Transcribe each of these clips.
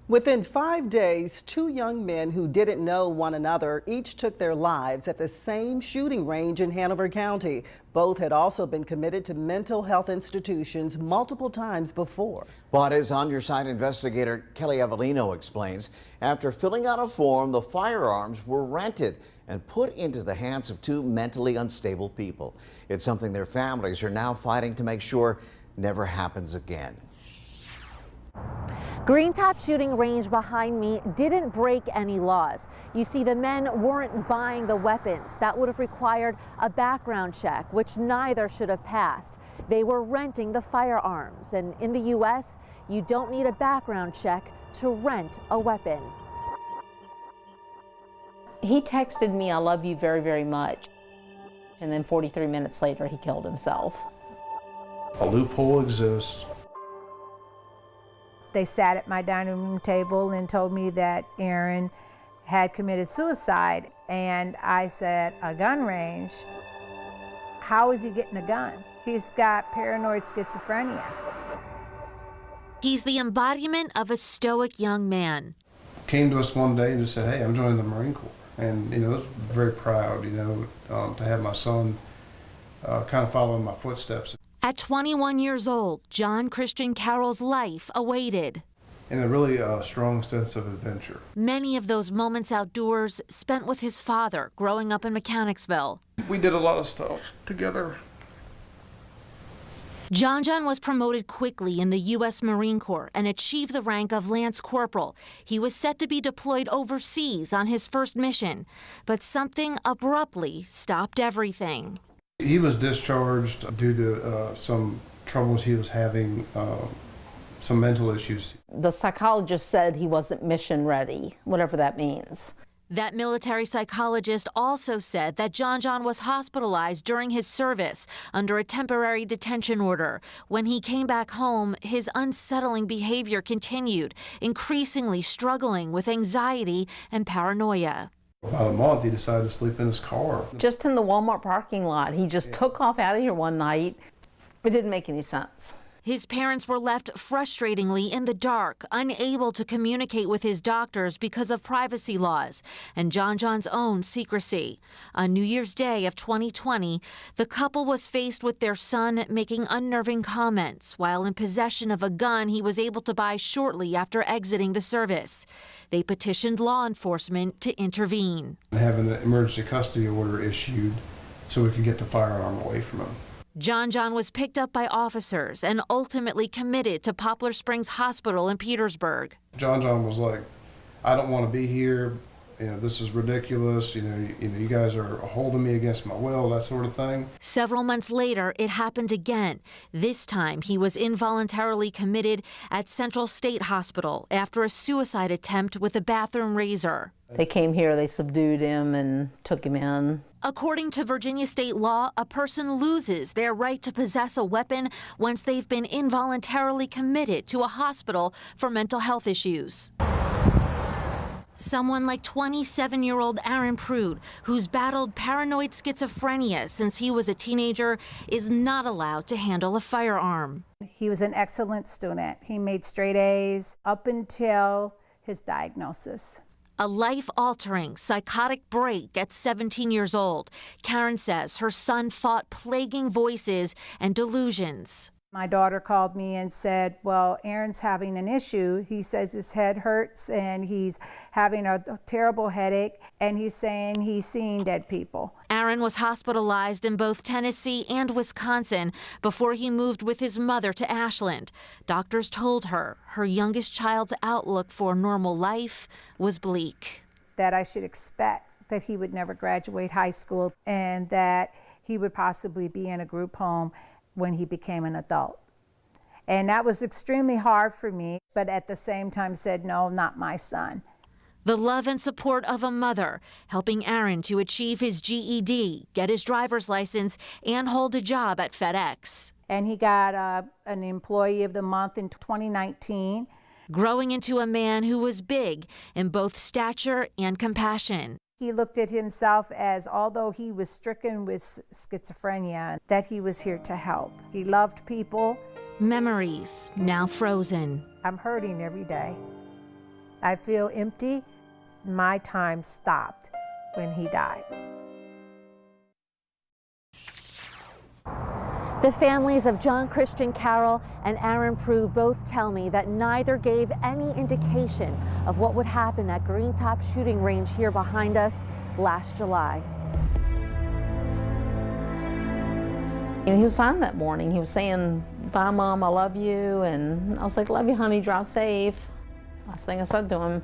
Within 5 days, two young men who didn't know one another each took their lives at the same shooting range in Hanover County. Both had also been committed to mental health institutions multiple times before. But as On Your Side investigator Kelly Avellino explains, after filling out a form, the firearms were rented and put into the hands of two mentally unstable people. It's something their families are now fighting to make sure never happens again. Green Top shooting range behind me didn't break any laws. You see, the men weren't buying the weapons. That would have required a background check, which neither should have passed. They were renting the firearms. And in the U.S., you don't need a background check to rent a weapon. He texted me, "I love you very, very much." And then 43 minutes later, he killed himself. A loophole exists. They sat at my dining room table and told me that Aaron had committed suicide. And I said, "A gun range? How is he getting a gun? He's got paranoid schizophrenia." He's the embodiment of a stoic young man. Came to us one day and just said, "Hey, I'm joining the Marine Corps." And, I was very proud, to have my son kind of follow in my footsteps. At 21 years old, John Christian Carroll's life awaited. And a really strong sense of adventure. Many of those moments outdoors spent with his father growing up in Mechanicsville. We did a lot of stuff together. John was promoted quickly in the U.S. Marine Corps and achieved the rank of Lance Corporal. He was set to be deployed overseas on his first mission, but something abruptly stopped everything. He was discharged due to some troubles he was having, some mental issues. The psychologist said he wasn't mission ready, whatever that means. That military psychologist also said that John was hospitalized during his service under a temporary detention order. When he came back home, his unsettling behavior continued, increasingly struggling with anxiety and paranoia. About a month, he decided to sleep in his car. Just in the Walmart parking lot. He just took off out of here one night. It didn't make any sense. His parents were left frustratingly in the dark, unable to communicate with his doctors because of privacy laws and John's own secrecy. On New Year's Day of 2020, the couple was faced with their son making unnerving comments while in possession of a gun he was able to buy shortly after exiting the service. They petitioned law enforcement to intervene. Having an emergency custody order issued so we could get the firearm away from him. John was picked up by officers and ultimately committed to Poplar Springs Hospital in Petersburg. John was like, "I don't want to be here. This is ridiculous. You guys are holding me against my will," that sort of thing. Several months later, it happened again. This time, he was involuntarily committed at Central State Hospital after a suicide attempt with a bathroom razor. They came here, they subdued him and took him in. According to Virginia state law, a person loses their right to possess a weapon once they've been involuntarily committed to a hospital for mental health issues. Someone like 27-year-old Aaron Prude, who's battled paranoid schizophrenia since he was a teenager, is not allowed to handle a firearm. He was an excellent student. He made straight A's up until his diagnosis. A life-altering psychotic break at 17 years old. Karen says her son fought plaguing voices and delusions. My daughter called me and said, "Well, Aaron's having an issue. He says his head hurts and he's having a terrible headache and he's saying he's seeing dead people." Aaron was hospitalized in both Tennessee and Wisconsin before he moved with his mother to Ashland. Doctors told her her youngest child's outlook for normal life was bleak. That I should expect that he would never graduate high school and that he would possibly be in a group home when he became an adult. And that was extremely hard for me, but at the same time said, no, not my son. The love and support of a mother, helping Aaron to achieve his GED, get his driver's license, and hold a job at FedEx. And he got an Employee of the Month in 2019. Growing into a man who was big in both stature and compassion. He looked at himself as, although he was stricken with schizophrenia, that he was here to help. He loved people. Memories now frozen. I'm hurting every day. I feel empty. My time stopped when he died. The families of John Christian Carroll and Aaron Prue both tell me that neither gave any indication of what would happen at Green Top shooting range here behind us last July. He was fine that morning. He was saying, "Bye, Mom, I love you." And I was like, "Love you, honey, drive safe." Last thing I said to him.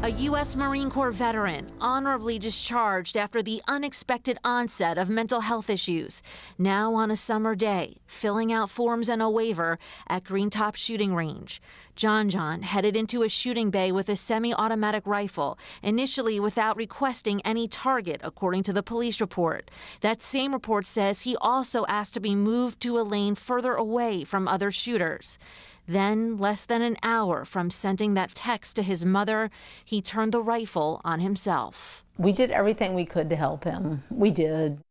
A U.S. Marine Corps veteran honorably discharged after the unexpected onset of mental health issues. Now on a summer day, filling out forms and a waiver at Green Top shooting range. John headed into a shooting bay with a semi-automatic rifle, initially without requesting any target, according to the police report. That same report says he also asked to be moved to a lane further away from other shooters. Then, less than an hour from sending that text to his mother, he turned the rifle on himself. We did everything we could to help him. We did.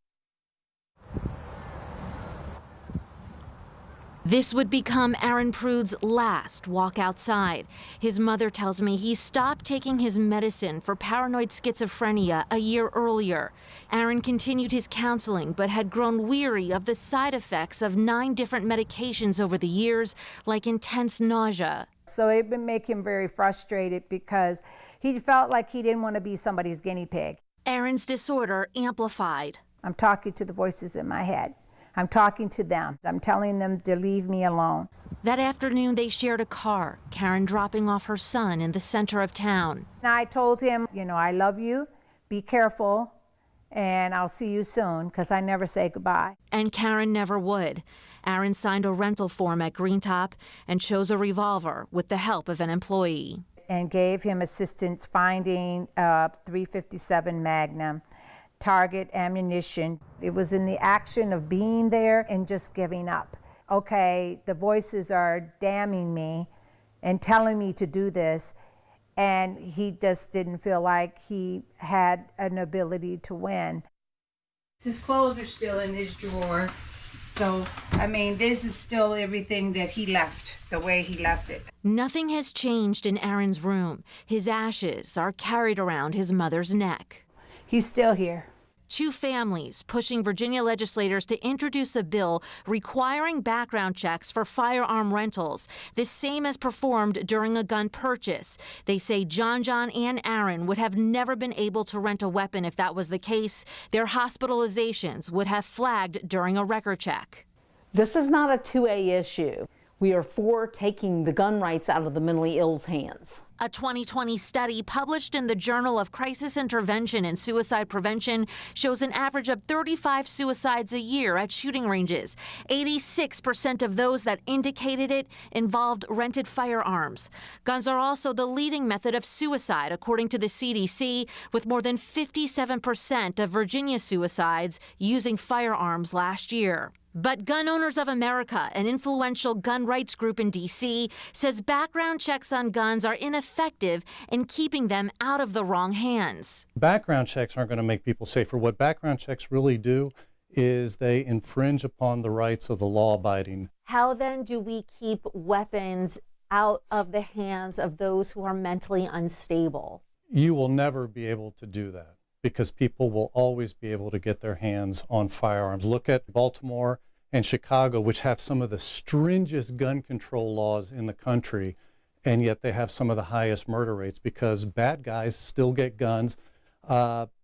This would become Aaron Prude's last walk outside. His mother tells me he stopped taking his medicine for paranoid schizophrenia a year earlier. Aaron continued his counseling, but had grown weary of the side effects of 9 different medications over the years, like intense nausea. So it would make him very frustrated because he felt like he didn't want to be somebody's guinea pig. Aaron's disorder amplified. I'm talking to the voices in my head. I'm talking to them. I'm telling them to leave me alone. That afternoon, they shared a car, Karen dropping off her son in the center of town. And I told him, I love you, be careful, and I'll see you soon, because I never say goodbye. And Karen never would. Aaron signed a rental form at Green Top and chose a revolver with the help of an employee. And gave him assistance finding a .357 Magnum. Target ammunition. It was in the action of being there and just giving up. Okay, the voices are damning me and telling me to do this, and he just didn't feel like he had an ability to win. His clothes are still in this drawer. So, this is still everything that he left, the way he left it. Nothing has changed in Aaron's room. His ashes are carried around his mother's neck. He's still here. 2 families pushing Virginia legislators to introduce a bill requiring background checks for firearm rentals, the same as performed during a gun purchase. They say John and Aaron would have never been able to rent a weapon if that was the case. Their hospitalizations would have flagged during a record check. This is not a 2A issue. We are for taking the gun rights out of the mentally ill's hands. A 2020 study published in the Journal of Crisis Intervention and Suicide Prevention shows an average of 35 suicides a year at shooting ranges. 86% of those that indicated it involved rented firearms. Guns are also the leading method of suicide, according to the CDC, with more than 57% of Virginia suicides using firearms last year. But Gun Owners of America, an influential gun rights group in D.C., says background checks on guns are ineffective in keeping them out of the wrong hands. Background checks aren't going to make people safer. What background checks really do is they infringe upon the rights of the law-abiding. How then do we keep weapons out of the hands of those who are mentally unstable? You will never be able to do that because people will always be able to get their hands on firearms. Look at Baltimore and Chicago, which have some of the stringent gun control laws in the country, and yet they have some of the highest murder rates because bad guys still get guns.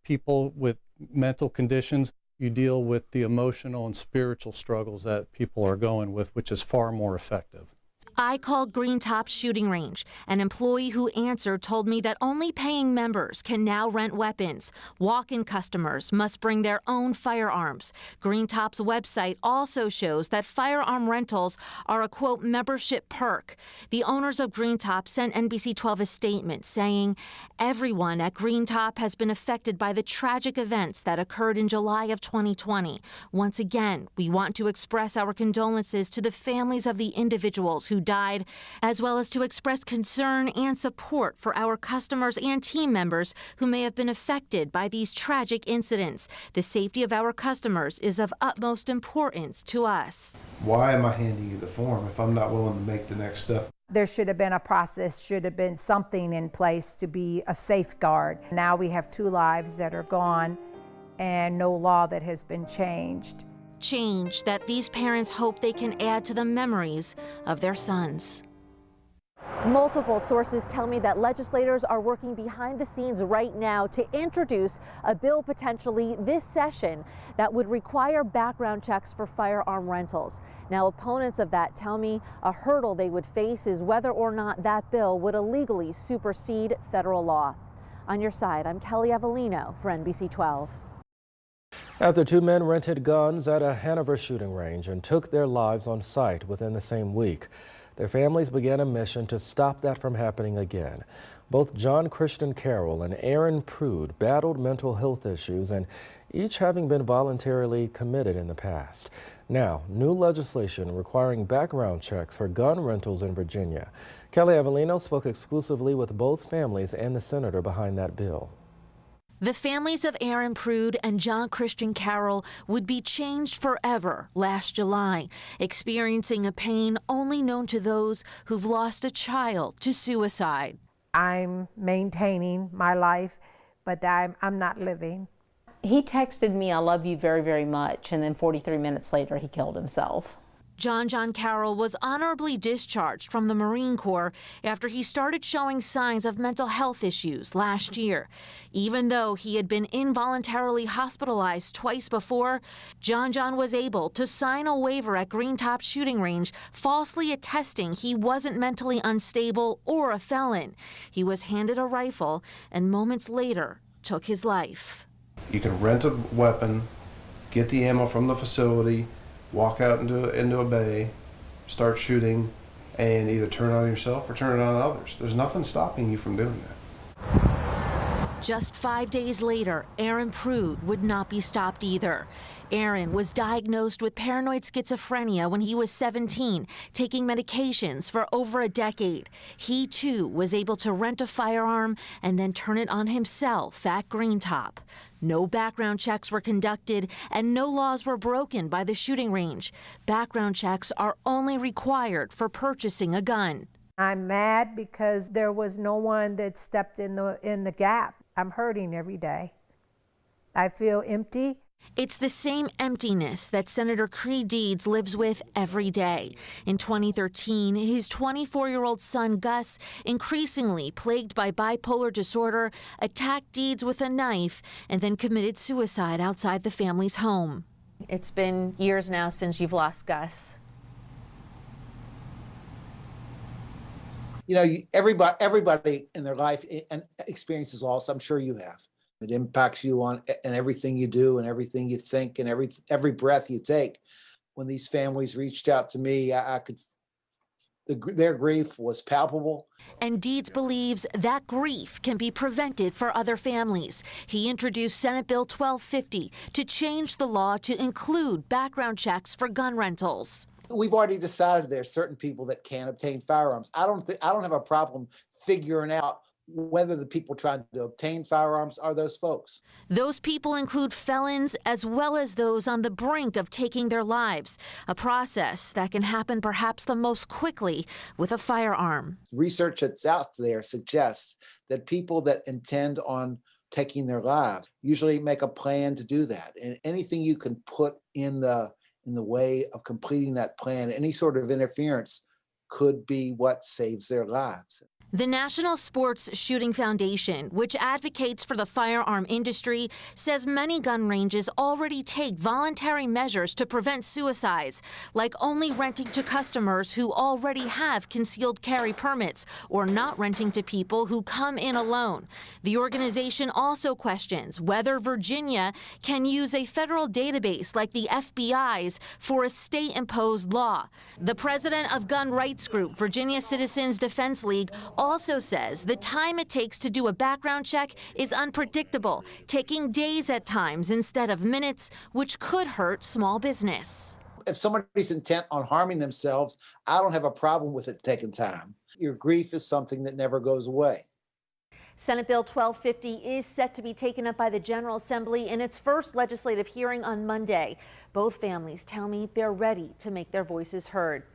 People with mental conditions, you deal with the emotional and spiritual struggles that people are going with, which is far more effective. I called Green Top shooting range. An employee who answered told me that only paying members can now rent weapons. Walk-in customers must bring their own firearms. Green Top's website also shows that firearm rentals are a, quote, membership perk. The owners of Green Top sent NBC 12 a statement saying, everyone at Green Top has been affected by the tragic events that occurred in July of 2020. Once again, we want to express our condolences to the families of the individuals who died, as well as to express concern and support for our customers and team members who may have been affected by these tragic incidents. The safety of our customers is of utmost importance to us. Why am I handing you the form if I'm not willing to make the next step? There should have been a process, should have been something in place to be a safeguard. Now we have 2 lives that are gone and no law that has been changed. Change that these parents hope they can add to the memories of their sons. Multiple sources tell me that legislators are working behind the scenes right now to introduce a bill potentially this session that would require background checks for firearm rentals. Now, opponents of that tell me a hurdle they would face is whether or not that bill would illegally supersede federal law. On your side, I'm Kelly Avellino for NBC 12. After 2 men rented guns at a Hanover shooting range and took their lives on sight within the same week, their families began a mission to stop that from happening again. Both John Christian Carroll and Aaron Prude battled mental health issues, and each having been voluntarily committed in the past. Now, new legislation requiring background checks for gun rentals in Virginia. Kelly Avellino spoke exclusively with both families and the senator behind that bill. The families of Aaron Prude and John Christian Carroll would be changed forever last July, experiencing a pain only known to those who've lost a child to suicide. I'm maintaining my life, but I'm not living. He texted me, "I love you very, very much," and then 43 minutes later he killed himself. John Carroll was honorably discharged from the Marine Corps after he started showing signs of mental health issues last year. Even though he had been involuntarily hospitalized twice before, John was able to sign a waiver at Green Top Shooting Range, falsely attesting he wasn't mentally unstable or a felon. He was handed a rifle and moments later took his life. You can rent a weapon, get the ammo from the facility, walk out into a bay, start shooting, and either turn it on yourself or turn it on others. There's nothing stopping you from doing that. Just 5 days later, Aaron Prude would not be stopped either. Aaron was diagnosed with paranoid schizophrenia when he was 17, taking medications for over a decade. He too was able to rent a firearm and then turn it on himself at Green Top. No background checks were conducted and no laws were broken by the shooting range. Background checks are only required for purchasing a gun. I'm mad because there was no one that stepped in the gap. I'm hurting every day. I feel empty. It's the same emptiness that Senator Creed Deeds lives with every day. In 2013, his 24-year-old son, Gus, increasingly plagued by bipolar disorder, attacked Deeds with a knife and then committed suicide outside the family's home. It's been years now since you've lost Gus. You know, everybody in their life and experiences loss. I'm sure you have. It impacts you on and everything you do and everything you think and every breath you take. When these families reached out to me, their grief was palpable. And Deeds believes that grief can be prevented for other families. He introduced Senate Bill 1250 to change the law to include background checks for gun rentals. We've already decided there are certain people that can't obtain firearms. I don't have a problem figuring out whether the people trying to obtain firearms are those folks. Those people include felons as well as those on the brink of taking their lives, a process that can happen perhaps the most quickly with a firearm. Research that's out there suggests that people that intend on taking their lives usually make a plan to do that. And anything you can put in the way of completing that plan, any sort of interference could be what saves their lives. The National Sports Shooting Foundation, which advocates for the firearm industry, says many gun ranges already take voluntary measures to prevent suicides, like only renting to customers who already have concealed carry permits or not renting to people who come in alone. The organization also questions whether Virginia can use a federal database like the FBI's for a state-imposed law. The president of gun rights group, Virginia Citizens Defense League, also says the time it takes to do a background check is unpredictable, taking days at times instead of minutes, which could hurt small business. If somebody's intent on harming themselves, I don't have a problem with it taking time. Your grief is something that never goes away. Senate Bill 1250 is set to be taken up by the General Assembly in its first legislative hearing on Monday. Both families tell me they're ready to make their voices heard.